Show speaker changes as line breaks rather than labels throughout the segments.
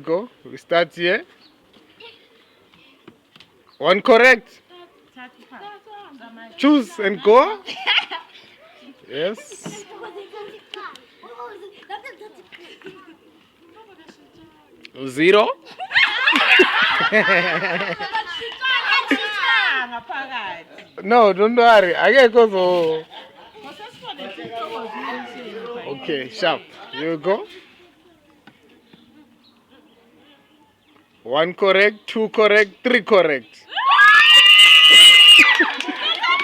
go. We start here. One correct. Choose and go. Yes. Zero. No, don't worry. I get go. Okay, sharp. Here we go. One correct, two correct, three correct.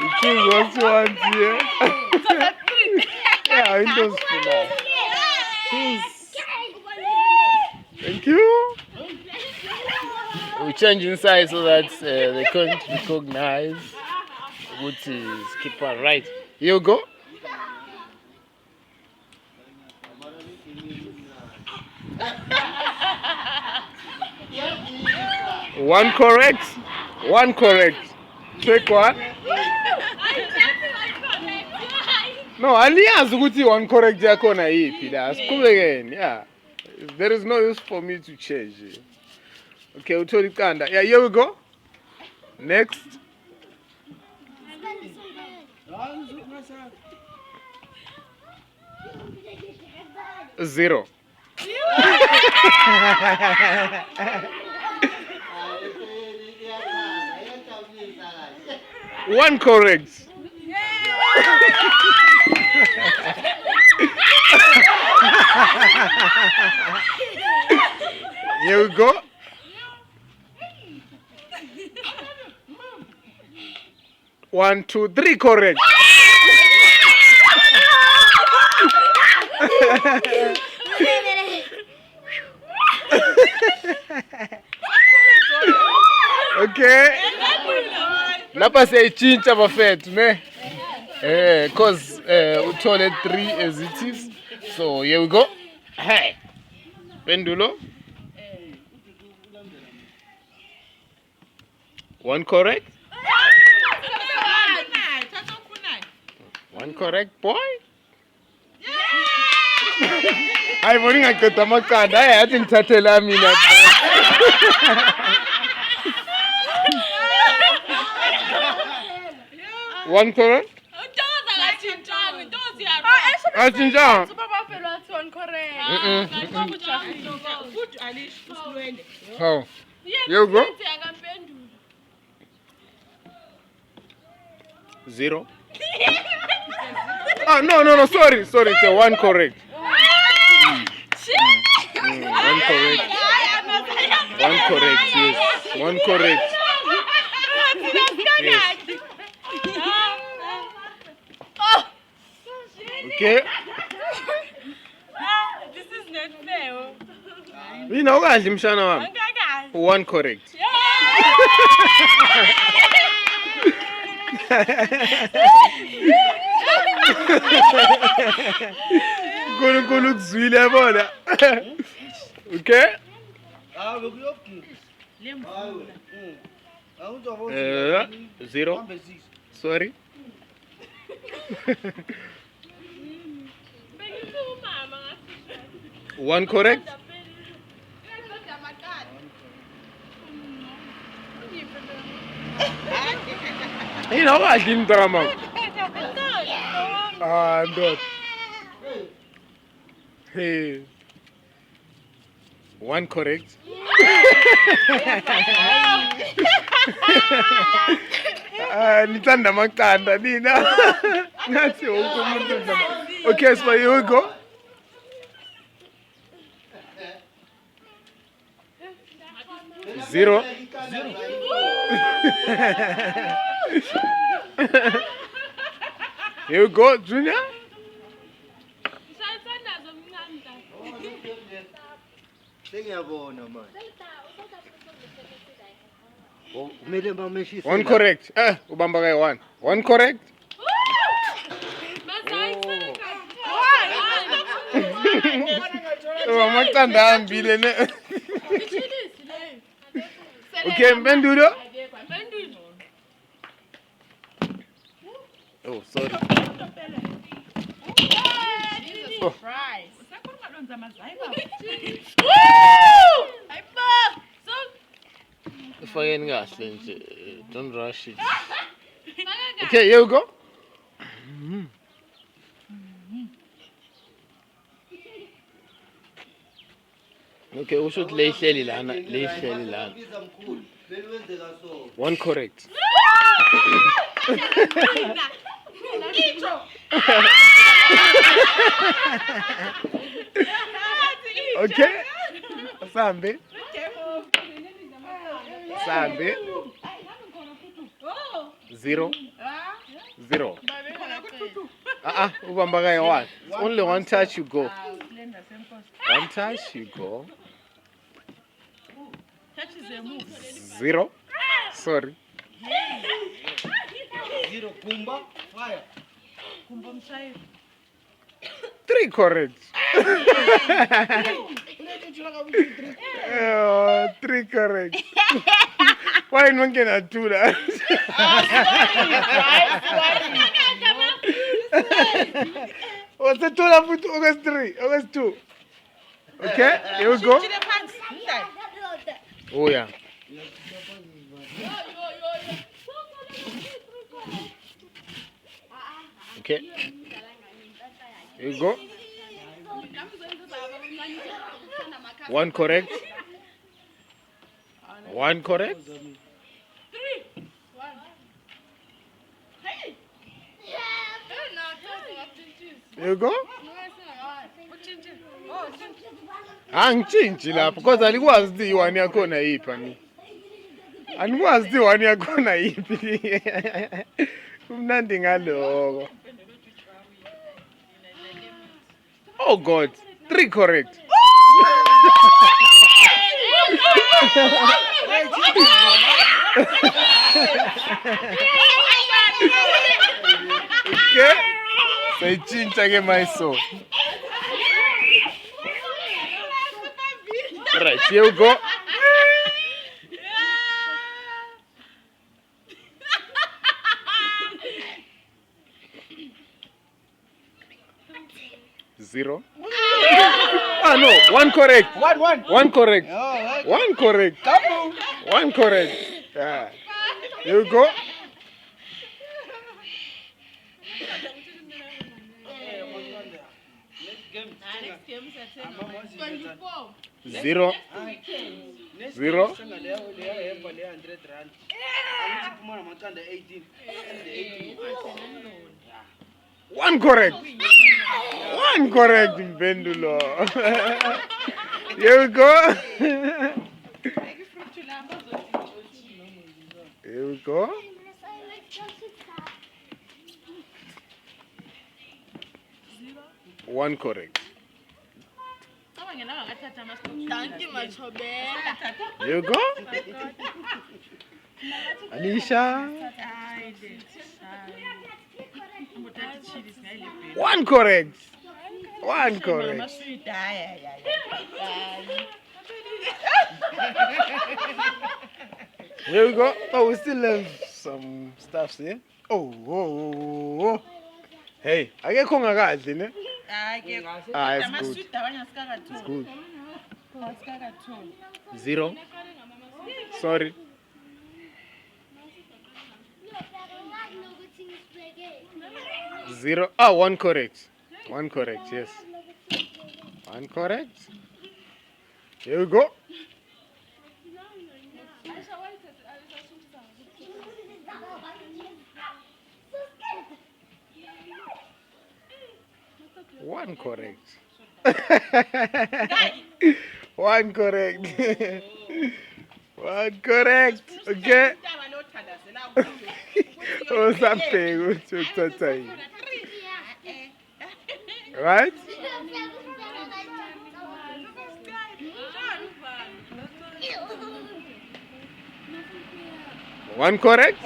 You choose what you want here. Yeah, Windows for now. Choose. Thank you. We change inside so that they can't recognize what is keeper right. Here you go. One correct, one correct. Take one. No, aliyazi ukuthi one correct yakho na yipi la. Asiqhubekeni, yeah. There is no use for me to change. Okay, uthola iqanda. Yeah, here we go. Next. Zero. One correct. Here we go. One, two, three correct. Okay. Lapha siyayitshintsha bafethu ne. Cause uthole 3 as it is. So here we go. Hey. Pendulo. One correct. One correct boy. Hayi bona ngaqeda amaqanda ayathi ngithathela mina. One correct. How? You go. Zero. Oh no, sorry. It's a one correct. One correct. One correct, yes. One correct. Yes. Okay.
This is not fair.
You know what, mshana wami? One correct. Nkulunkulu kuzwile yabona. Okay? Zero. Sorry. One correct. You know I didn't drama. Not. Hey. One correct. Nitanda makanda nina. Nasi ukumuntu. Okay, so here we go. Zero. Here we go, Junior. One correct. Ubamba one. One correct. Okay, Mbendudo. Oh, sorry.
Woo!
Fambeni kahle nje. Don't rush it. Okay, here we go. Okay, usho ukuthi leyihleli lana, leyihleli lana. One correct. Okay. Sambe. Sambe. 0 0. Ubamba kanye one. Only one touch you go. One touch you go. 0. Sorry.
0 Kumba fire.
3 correct. 3 correct. Why not get a 2 that? What's the 2 that put August 3? August 2. Okay, here we go. Oh yeah. Okay. Here you go. 1 correct. 1 correct.
3.
Here you go. Angitshintshi lapho because alikwazi ukuthi iwani yakhona yiphi ani. Anikwazi ukuthi iwani yakhona yiphi. Kumnandi ngaloko. Oh God, 3 correct. Okay. Sayichintsha ke myso. Right, here we go. Zero. Ah no, 1 correct. 1 correct.
Oh, okay.
1 correct. 1 correct. Yeah. Here we go.
Next game is 24.
0. 0. 1 correct. 1 correct, Mpendulo. Here we go. Here we go. 1 correct.
Thank you, Machobela.
Here you go. Anisha. 1 correct. 1 correct. Here we go. Oh, we still have some stuff here. Oh. Hey, akekho ngakadli ne? It's good. It's good. 0. Sorry. 0. 1 correct. 1 correct, yes. 1 correct. Here we go. One correct. 1 correct. 1 correct. Okay. Oh, something. Right? 1 correct.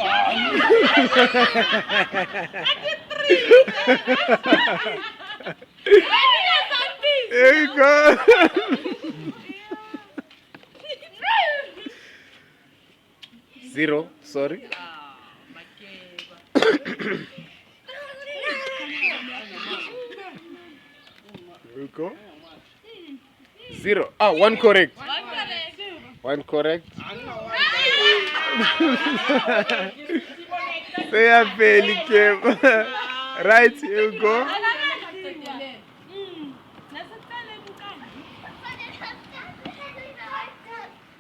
There you go. 0. Sorry. There you go. 0. 1 correct. 1 correct. Seyaphela igame. Right, here we go.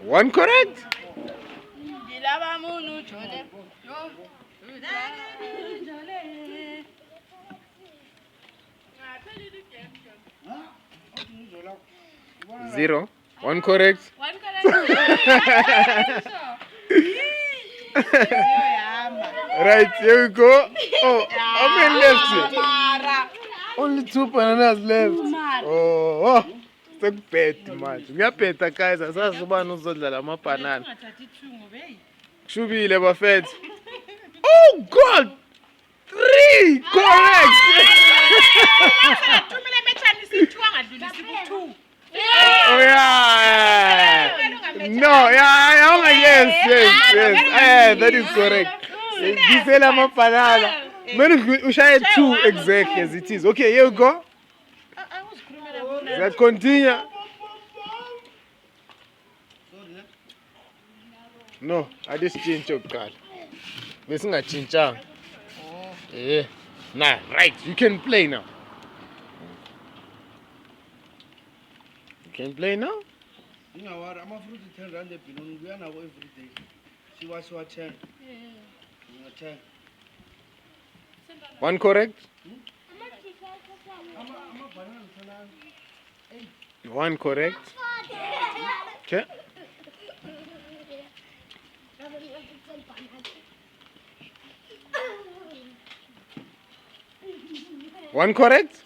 One correct.
Dilaba munu jole.
Zero. One correct.
One correct.
Right, here we go. Oh, how many left? Only 2 bananas left. Oh, sekubheda manje. Ngiyabheda guys, asazi ubani uzodlala amabanana. Shubile bafethu. Oh God! 3 correct. Oh yeah. No, yeah, yes. That is correct. Gisela amabanana. Manje ushaye 2 exactly as it is. Okay, here we go. Let's continue. No, I just change your card. Listen, I change. Yeah. Nah, right. You can play now. You can play now.
Ingawari amafruit 10 rand ebhiloni kuya nawo every day. Siwa 10. 10.
One correct. One correct. Okay. One correct.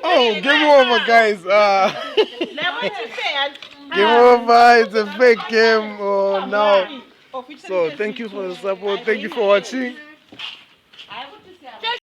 Oh, game over, guys. Game over. It's a fake game. Oh no. So thank you for the support. Thank you for watching.